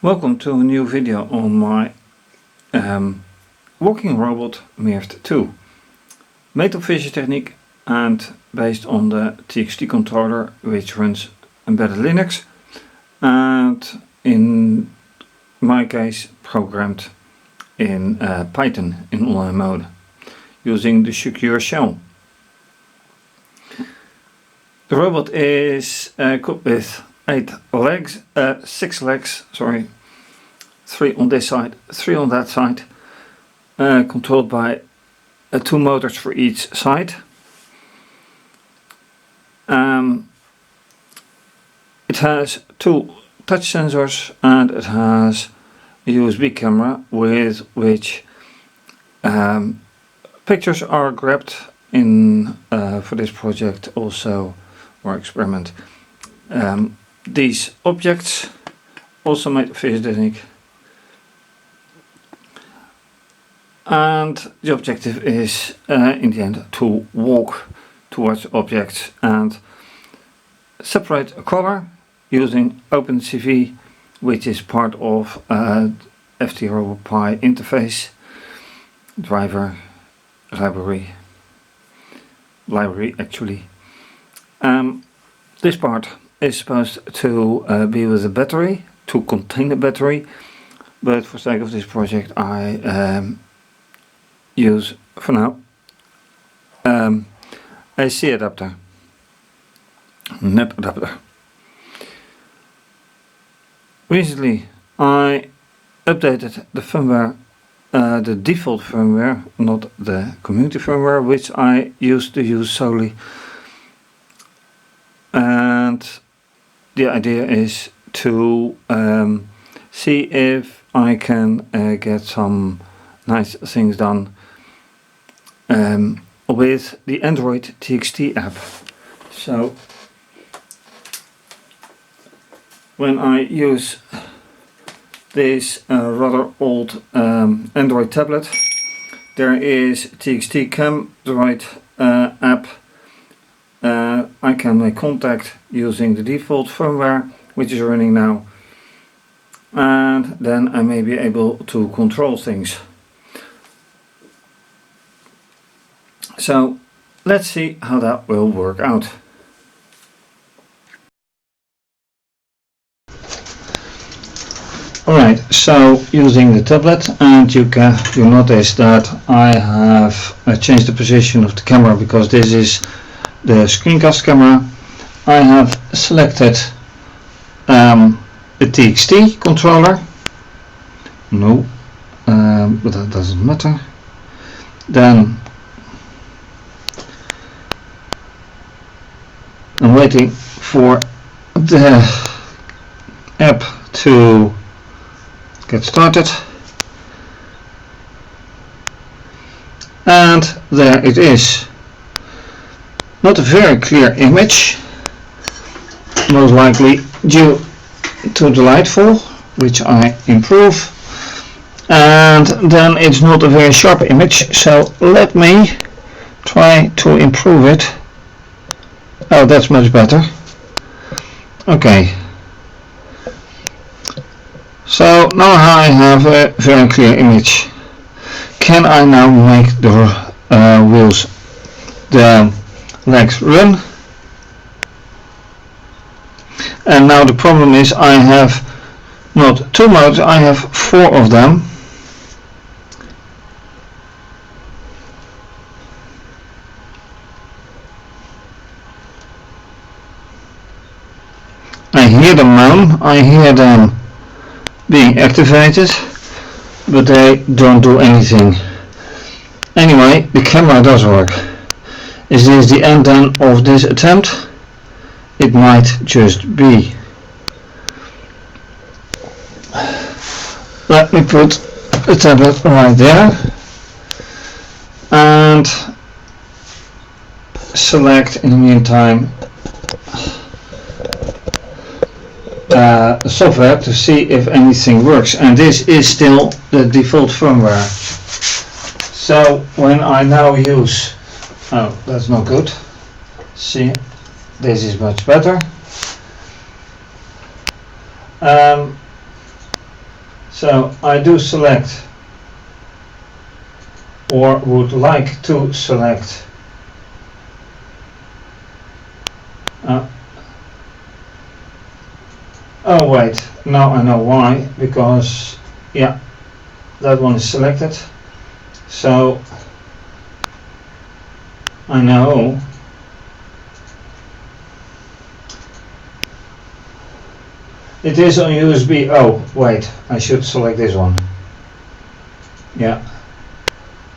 Welcome to a new video on my walking robot Mirft2, made of fischertechnik and based on the TXT controller, which runs embedded Linux, and in my case programmed in Python in online mode using the secure shell. The robot is equipped with 6 legs, sorry, 3 on this side, 3 on that side, controlled by 2 motors for each side. It has 2 touch sensors and it has a USB camera with which pictures are grabbed in for this project also, or experiment. These objects also made of fischertechnik, and the objective is in the end to walk towards objects and separate a color using OpenCV, which is part of FT RoboPy interface driver library actually. This part is supposed to be with a battery, to contain a battery, but for sake of this project I use for now a C adapter, NAP adapter. Recently I updated the firmware, the default firmware, not the community firmware, which I used to use solely, and the idea is to see if I can get some nice things done with the Android TXT app. So when I use this rather old Android tablet, there is TXT Cam Droid app. I can make contact using the default firmware, which is running now, and then I may be able to control things. So let's see how that will work out. Alright, so using the tablet, and you notice that I have changed the position of the camera because this is the screencast camera. I have selected a TXT controller, but that doesn't matter. Then I'm waiting for the app to get started, and there it is. Not a very clear image, most likely due to the lightfall, which I improve, and then it's not a very sharp image, so let me try to improve it. Oh, that's much better. Okay, so now I have a very clear image. Can I now make the wheels, the legs run? And now the problem is I have not 2 modes, I have 4 of them. I hear them now, I hear them being activated, but they don't do anything. Anyway, the camera does work. Is this the end then of this attempt? It might just be. Let me put the tablet right there and select in the meantime the software to see if anything works, and this is still the default firmware. So when I now use, oh, that's not good. See, this is much better. So I do select, or would like to select, oh wait, now I know why, because yeah, that one is selected, so I know it is on USB. Oh wait, I should select this one. Yeah,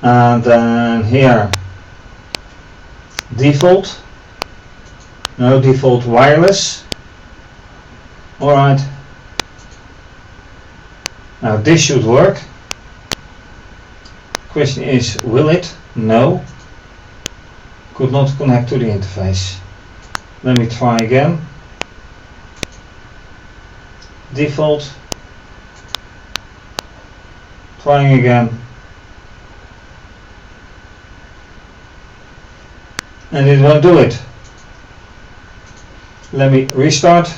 and then here default, no, default wireless. Alright, now this should work. Question is, will it? No, could not connect to the interface. Let me try again. Default, trying again, and it won't do it. Let me restart.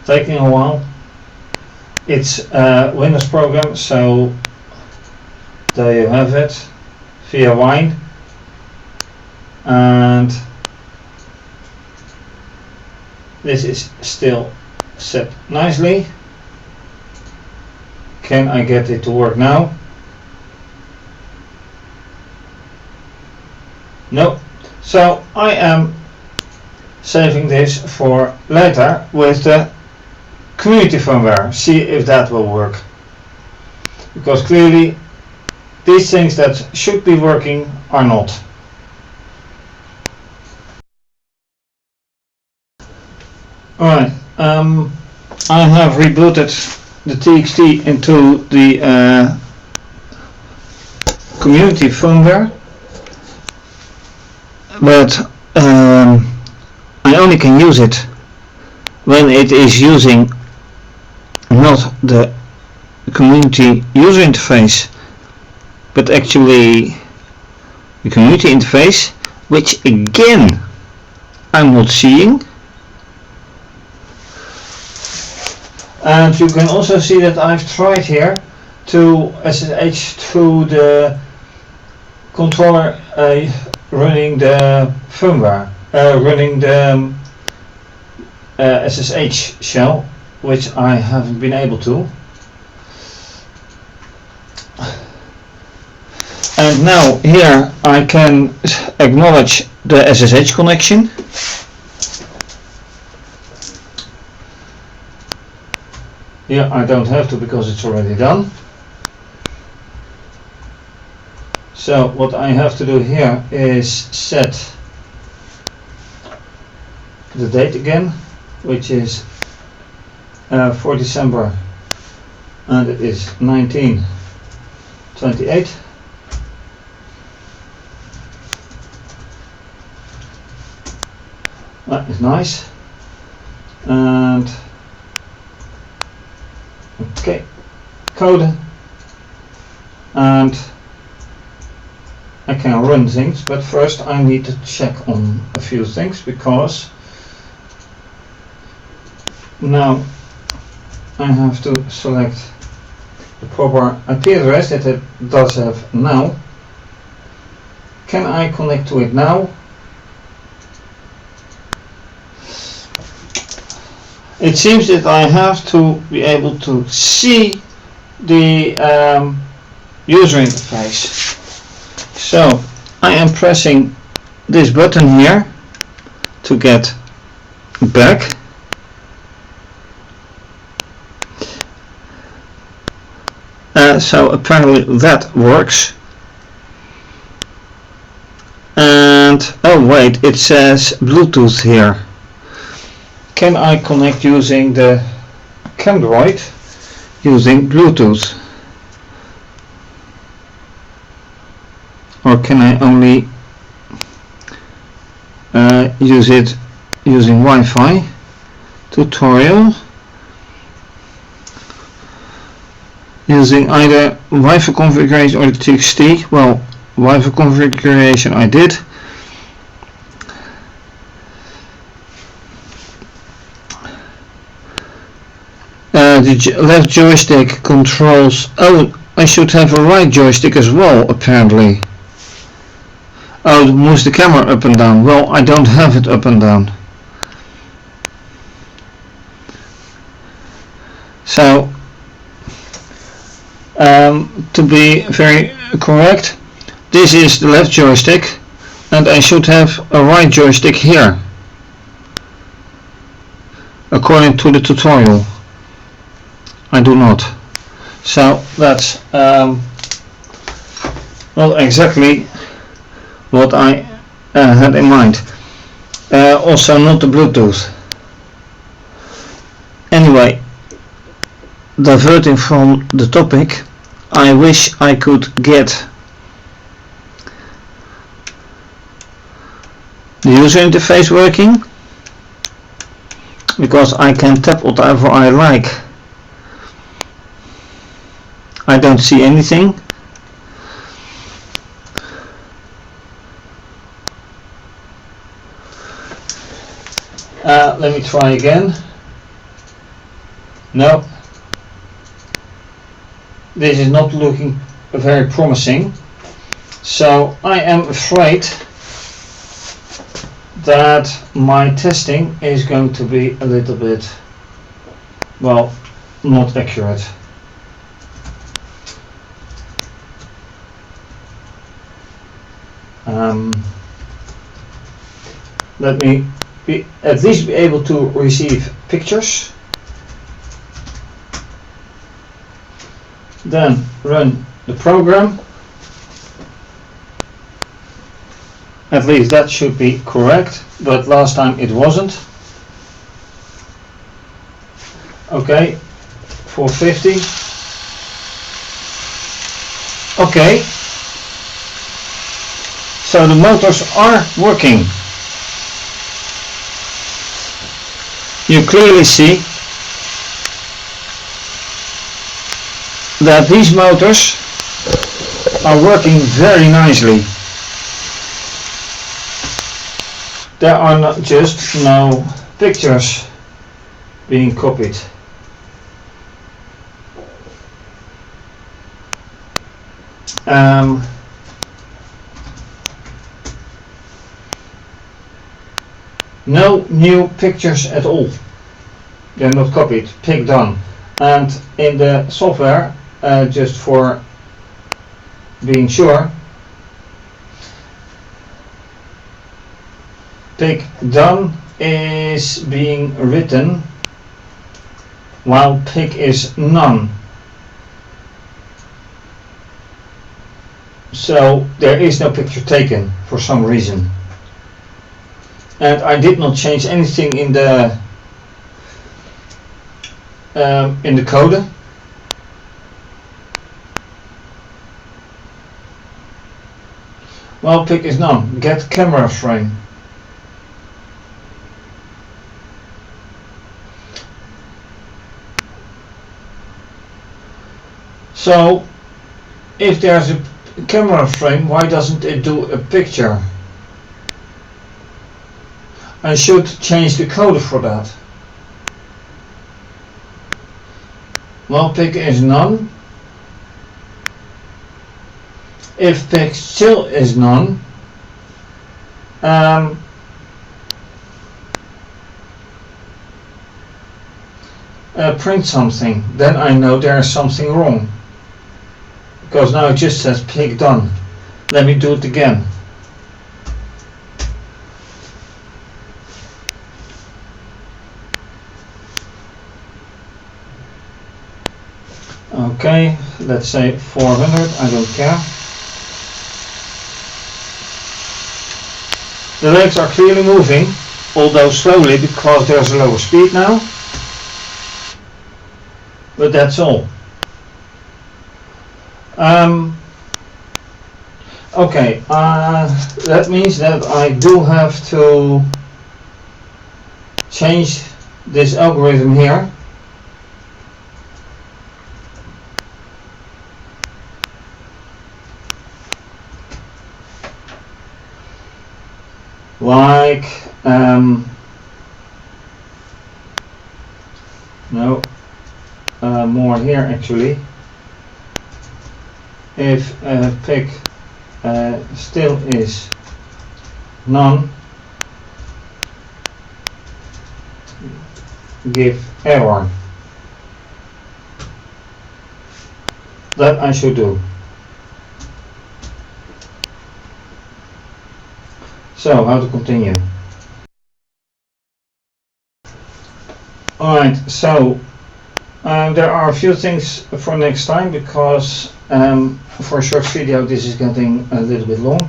Taking a while. It's a Windows program, so there you have it, via Wine, and this is still set nicely. Can I get it to work now? No. So I am saving this for later with the community firmware, see if that will work, because clearly these things that should be working are not. Alright, I have rebooted the TXT into the community firmware, but I only can use it when it is using not the community user interface, but actually the community interface, which again I'm not seeing. And you can also see that I've tried here to SSH to the controller running the firmware, running the SSH shell, which I haven't been able to. And now here I can acknowledge the SSH connection. Here I don't have to because it's already done. So what I have to do here is set the date again, which is for December, and it is 1928. That is nice. And okay, code, and I can run things, but first I need to check on a few things, because now I have to select the proper IP address that it does have now. Can I connect to it now? It seems that I have to be able to see the user interface. So I am pressing this button here to get back. So apparently that works. And oh wait, it says Bluetooth here. Can I connect using the Camdroid using Bluetooth? Or can I only use it using Wi-Fi? Tutorial. using either Wi-Fi configuration or the TXT. Well, Wi-Fi configuration I did. The left joystick controls. Oh, I should have a right joystick as well, apparently. Oh, it moves the camera up and down. Well, I don't have it up and down. So, to be very correct, this is the left joystick, and I should have a right joystick here, according to the tutorial. I do not. So that's not exactly what I had in mind. Also not the Bluetooth. Anyway, diverting from the topic, I wish I could get the user interface working, because I can tap whatever I like. I don't see anything. Let me try again. No. This is not looking very promising. So I am afraid that my testing is going to be a little bit, well, not accurate. Let me at least be able to receive pictures, then run the program. At least that should be correct, but last time it wasn't. Okay, 450. Okay, so the motors are working. You clearly see that these motors are working very nicely. There are not just no pictures being copied. No new pictures at all. They're not copied, pick done. And in the software, just for being sure, pick done is being written while pick is none. So there is no picture taken for some reason. And I did not change anything in the code. Well, pick is none. Get camera frame. So if there's a camera frame, why doesn't it do a picture? I should change the code for that. Well, pick is none. If pick still is none, print something. Then I know there is something wrong, because now it just says pick done. Let me do it again. Okay, let's say 400, I don't care. The legs are clearly moving, although slowly because there's a lower speed now. But that's all. Okay, that means that I do have to change this algorithm here. like no, more here actually. If pick still is none, give error. That I should do. So how to continue? Alright, so there are a few things for next time, because for a short video this is getting a little bit long.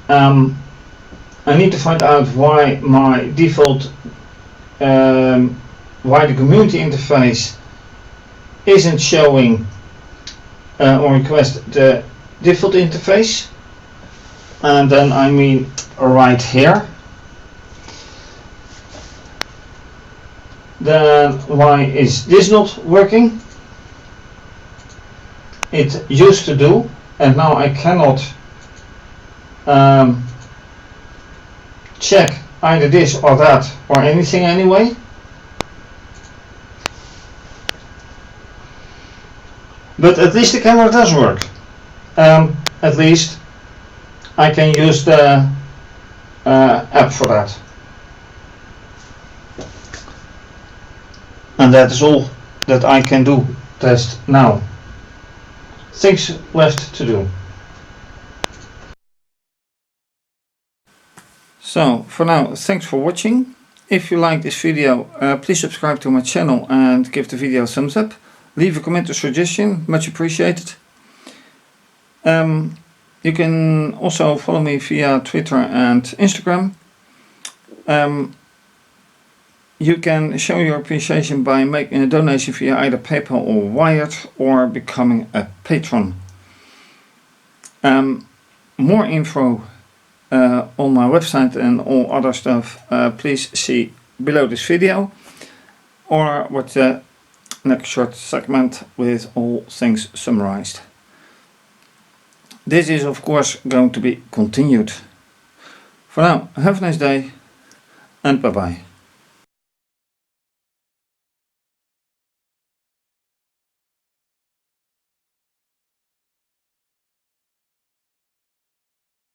I need to find out why my default, why the community interface isn't showing or request the default interface, and then I mean right here. Then why is this not working? It used to do, and now I cannot check either this or that or anything anyway. But at least the camera does work. At least I can use the app for that. And that is all that I can do test now. Things left to do. So for now, thanks for watching. If you like this video, please subscribe to my channel and give the video a thumbs up. Leave a comment or suggestion, much appreciated. You can also follow me via Twitter and Instagram. You can show your appreciation by making a donation via either PayPal or Wired, or becoming a patron. More info on my website and all other stuff, please see below this video, or watch the next short segment with all things summarized. This is of course going to be continued. For now, have a nice day and bye bye.